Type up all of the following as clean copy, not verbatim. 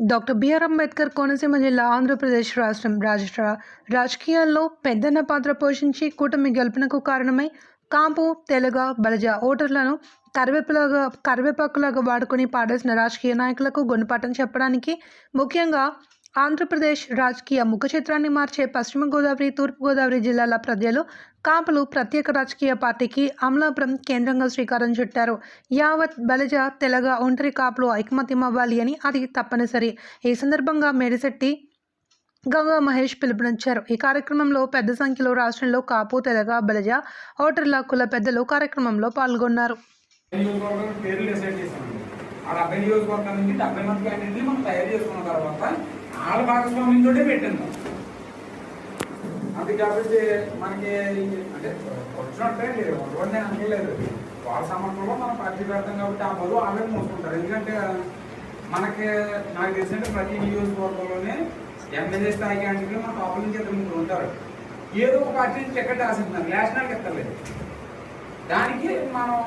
Doctor BR Ambedkar Konaseema జిల్లా ఆంధ్రప్రదేశ్ రాష్ట్రం రాజకీయాల్లో పెద్దన్న పాత్ర పోషించి కూటమి గెలుపునకు కారణమై కాపు తెలగ బలజ ఓటర్లను కరివేపాకులాగా వాడుకొని పాడేసిన రాజకీయ నాయకులకు గుణపాఠం చెప్పడానికి ముఖ్యంగా ఆంధ్రప్రదేశ్ రాజకీయ ముఖ చిత్రాన్ని మార్చే పశ్చిమ గోదావరి తూర్పు గోదావరి జిల్లాల ప్రజలు కాపులు ప్రత్యేక రాజకీయ పార్టీకి అమలాపురం కేంద్రంగా శ్రీకారం చుట్టారు. యావత్ బలజ తెలగ ఒంటరి కాపులు ఐకమత్యం అవ్వాలి అని అది తప్పనిసరి. ఈ సందర్భంగా మేడిశెట్టి గంగా మహేష్ పిలుపునిచ్చారు. ఈ కార్యక్రమంలో పెద్ద సంఖ్యలో రాష్ట్రంలో కాపు తెలగ బలజ ఓటర్ల కుల పెద్దలు కార్యక్రమంలో పాల్గొన్నారు. వాళ్ళ భాగస్వామ్యంతో పెట్టింది. అది కాబట్టి మనకి అంటే వచ్చినట్టే లేదు, అటువంటి నేను అనలేదు. వాళ్ళ సమర్థంలో మన పార్టీ పెడతాం కాబట్టి ఆ బదులు వాళ్ళే మోసుకుంటారు. ఎందుకంటే మనకి నాకు తెలిసినట్టు ప్రతి నియోజకవర్గంలోనే ఎమ్మెల్యే స్థాయి క్యాండిడేట్లు మన టాప్ నుంచి 2-3 ఉంటారు. ఏదో ఒక పార్టీ నుంచి టికెట్ ఆశిస్తున్నారు, నేషనల్కి ఎక్కర్లేదు. దానికి మనం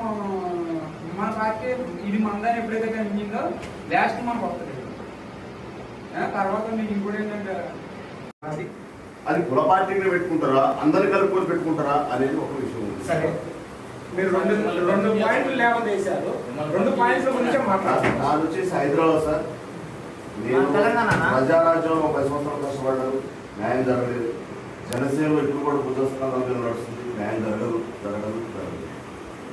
మన పార్టీ ఇది మనదాన్ని ఎప్పుడైతే కనిపించిందో లాస్ట్ మనకు వస్తుంది. తర్వాత మీకు ఇంకోటి ఏంటంటే అది కుల పార్టీని పెట్టుకుంటారా అందరు కలుపుకొని పెట్టుకుంటారా అనేది ఒక విషయం. సరే, మీరు రెండు పాయింట్లు లేవదేశారు. 2 పాయింట్ల గురించి మాట్లాడారు. నాది వచ్చేసి హైదరాబాద్ సార్. నేను ప్రజారాజ్యంలో 10 సంవత్సరాలు కష్టపడ్డాను, న్యాయం జరగలేదు. జనసేనలో ఇప్పుడు కూడా బుద్ధస్థానాలు నడుస్తుంది, న్యాయం జరగదు.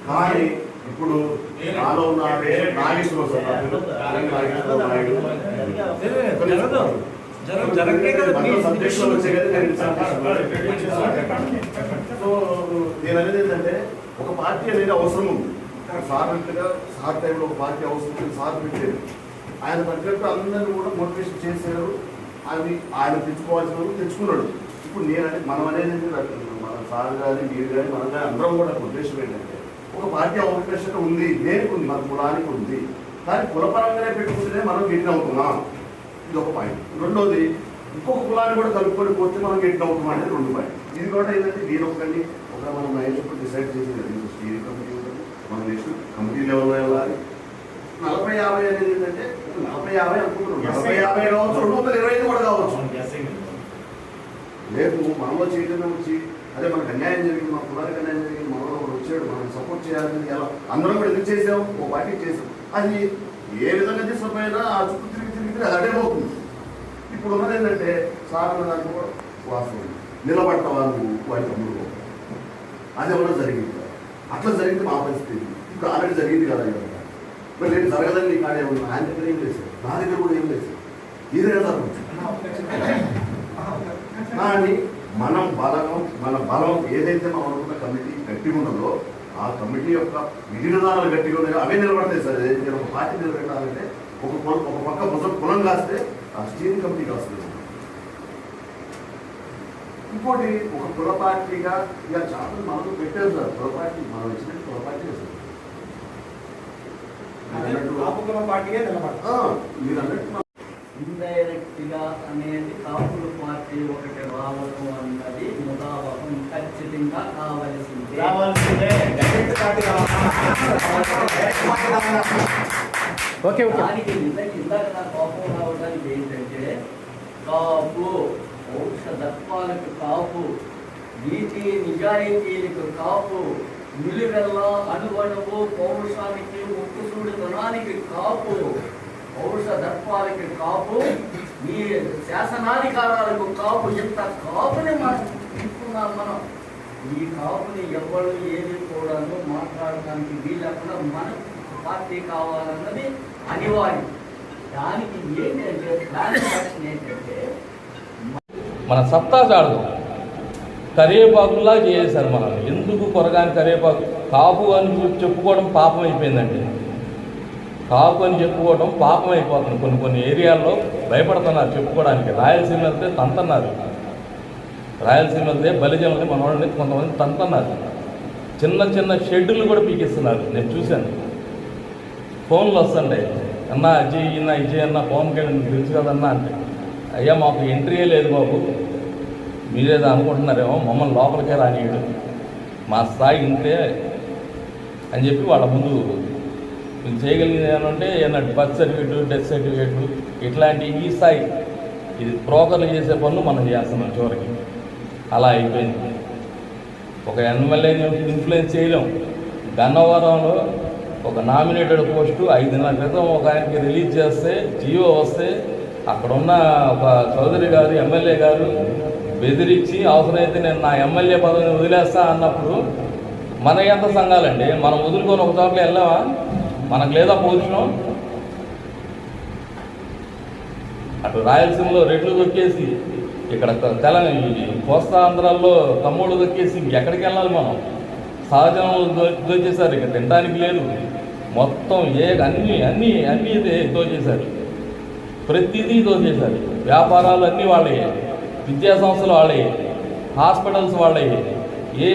కానీ ఇప్పుడు నాలో ఉన్న నాగేశ్వర నేను అనేది ఏంటంటే ఒక పార్టీ అనేది అవసరం ఉంది. సార్ టైంలో ఒక పార్టీ అవసరం ఉంది, సార్ పెట్టేది. ఆయన తగ్గట్టు అందరినీ కూడా మోటివేషన్ చేశారు. అది ఆయన తెచ్చుకోవాల్సిన తెచ్చుకున్నాడు. ఇప్పుడు నేను మనం అనేది మన సార్ కానీ మీరు కానీ మనం కానీ అందరం కూడా ఉద్దేశం ఏంటంటే ఒక పార్టీ అవకాశం ఉంది, దేనికి ఉంది, మన కులానికి ఉంది. కానీ కులపరంగానే పెట్టుకుంటేనే మనం గెట్టిన అవుతున్నాం. ఇది ఒక పాయింట్. రెండోది, ఇంకొక కులాన్ని కూడా కలుపుకొని పోతే మనం గెట్టిన అవుతున్నాం అనేది 2 పాయింట్. ఇది కూడా ఏంటంటే దీని ఒకటి మనం ఇప్పుడు డిసైడ్ చేసేది స్టీరింగ్ కమిటీ ఉంటుంది, మనం నెక్స్ట్ కమిటీ లెవెల్లో వెళ్ళాలి. 40-50 అనేది ఏంటంటే 40-50 అనుకుంటున్నాం. 40-50 కావచ్చు, 225 కూడా కావచ్చు. రేపు మనలో చైతన్యం వచ్చి అదే మనకు అన్యాయం జరిగింది, మన కులానికి అన్యాయం జరిగింది, మనలో వచ్చాడు, మనం సపోర్ట్ చేయాలని ఎలా అందరం కూడా ఎందుకు చేసాం, ఓ పార్టీ చేసాం. అది ఏ విధంగా తీసుకుపోయినా ఆ చుట్టూ తిరిగి అది అడే పోతుంది. ఇప్పుడు ఉన్నది ఏంటంటే సాధారణ దాంట్లో కూడా వాస్తవం నిలబడతావా నువ్వు వారి తమ్ముడు, అది ఎవరో జరిగింది. అట్లా జరిగింది మా పరిస్థితి. ఇప్పుడు ఆల్రెడీ జరిగింది కదా. మరి నేను జరగదని నీకు ఆడే ఉన్నా, ఆయన దగ్గర ఏం లేదు, నా దగ్గర కూడా ఏం లేదు. ఏదైనా జరగచ్చు. కానీ మన బలం ఏదైతే మనం అనుకున్న కమిటీ గట్టిగా ఉన్నదో ఆ కమిటీ యొక్క విధి విధానాలు గట్టిగా ఉన్నాయో అవే నిలబడతాయి సార్. నేను ఒక పార్టీ నిలబెట్టాలంటే ఒక పక్క కులం కాస్తే ఆ స్టీరింగ్ కమిటీ కాస్తుంది. ఇంకోటి ఒక కుల పార్టీగా ఇక చాలా మనకు పెట్టారు సార్. కుల పార్టీ మనం ఇచ్చినట్టు కుల పార్టీ సార్. మీరు అన్నట్టు ఇండైరెక్ట్ గా అనేది కాపుల పార్టీ ఒకటి రావడం అన్నది ముదావహం ఖచ్చితంగా కావలసిందే. దానికి ఇందాక నా కోపం రావడానికి ఏంటంటే కాపు ఔషధత్వాలకు కాపు, నీతి నిజాయితీలకు కాపు, నిలువెల్లా అణువణువు పౌరుషానికి ముక్కుసూడి ధనానికి కాపు, ఔషధత్వాలకి కాపు, ఈ శాసనాధికారాలకు కాపు. ఇంత కాపుని మనం తీసుకున్నాం. మనం ఈ కాపుని ఎవరు ఏది కూడాను మాట్లాడడానికి వీళ్ళకుండా మనం పార్టీ కావాలన్నది అనివార్యం. దానికి ఏంటంటే ప్లాన్ యాక్షన్ ఏంటంటే మన సత్తా చాడదు, కరివేపాకులా చేసేసారు. మనం ఎందుకు కొరగాని కరివేపాకు కాపు అని చెప్పుకోవడం పాపం అయిపోయిందండి. కాపు అని చెప్పుకోవడం పాపం అయిపోతుంది. కొన్ని ఏరియాల్లో భయపడుతున్నారు చెప్పుకోవడానికి. రాయలసీమ వెళ్తే తంతన్నారు, రాయలసీమ వెళ్తే బలిజనులని మన వాళ్ళని కొంతమంది తంతన్నారు. చిన్న షెడ్యూళ్ళు కూడా పీకిస్తున్నారు. నేను చూశాను, ఫోన్లు వస్తుండే, అన్నా అజయ్ అన్న పవన్ కళ్యాణ్ తెలుసు కదన్నా అంటే, అయ్యా మాకు ఎంట్రీయే లేదు బాబు, మీరేదో అనుకుంటున్నారేమో, మమ్మల్ని లోపలికే రానియడు, మా స్థాయి ఇంతే అని చెప్పి వాళ్ళ ముందు మీకు చేయగలిగింది ఏమంటే ఏమన్నా బర్త్ సర్టిఫికేట్, డెత్ సర్టిఫికేట్ ఇట్లాంటి ఈ స్థాయి ఇది బ్రోకర్లు చేసే పనులు మనం చేస్తున్నాం చివరికి. అలా అయిపోయింది. ఒక ఎమ్మెల్యేని ఇన్ఫ్లుయెన్స్ చేయలేం. గన్నవరంలో ఒక నామినేటెడ్ పోస్టు 5 నెలల క్రితం ఒక ఆయనకి రిలీజ్ చేస్తే జియో వస్తే అక్కడున్న ఒక చౌదరి గారు ఎమ్మెల్యే గారు బెదిరించి అవసరమైతే నేను నా ఎమ్మెల్యే పదవిని వదిలేస్తా అన్నప్పుడు మన ఎంత సంఘాలండి, మనం వదులుకొని ఒక చోట్ల వెళ్ళామా? మనకు లేదా పొజిషన్? అటు రాయలసీమలో రెడ్లు దొక్కేసి ఇక్కడ కోస్తాంధ్రాల్లో తమ్ముళ్ళు దొక్కేసి ఇంకెక్కడికి వెళ్ళాలి మనం? సహజనులు దోచేశారు, ఇక తినడానికి లేదు. మొత్తం అన్నీ దోచేశారు. ప్రతిదీ దోచేశారు. వ్యాపారాలు అన్నీ వాళ్ళే, విద్యా సంస్థలు వాళ్ళే, హాస్పిటల్స్ వాళ్ళే, ఏ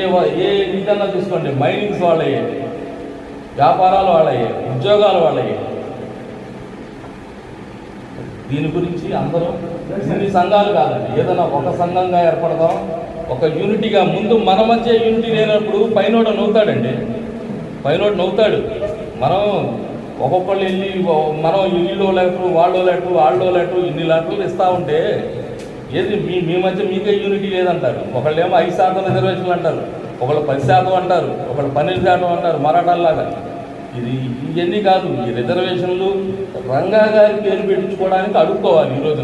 ఇదన్నా చూసుకోండి, మైనింగ్స్ వాళ్ళే, వ్యాపారాలు వాళ్ళే, ఉద్యోగాలు వాళ్ళే. దీని గురించి అందరూ ఇన్ని సంఘాలు కాదండి, ఏదైనా ఒక సంఘంగా ఏర్పడదాం, ఒక యూనిటీగా. ముందు మన మధ్య యూనిటీ లేనప్పుడు పైనోడు నవ్వుతాడండి, పైనోడు నవ్వుతాడు. మనం ఒక్కొక్కళ్ళు వెళ్ళి మనం వీళ్ళు లెటర్ వాళ్ళో లెటర్ ఇన్ని లెటర్లు ఇస్తూ ఉంటే ఏది మీ మధ్య మీకే యూనిటీ లేదంటారు. ఒకళ్ళేమో 5% రిజర్వేషన్లు అంటారు, ఒకళ్ళు 10% అంటారు, ఒకళ్ళు 12% అంటారు మరాఠాల్లాగా. ఇవన్నీ కాదు. ఈ రిజర్వేషన్లు రంగా గారి పేరు పెట్టించుకోవడానికి అడుక్కోవాలి ఈ రోజున.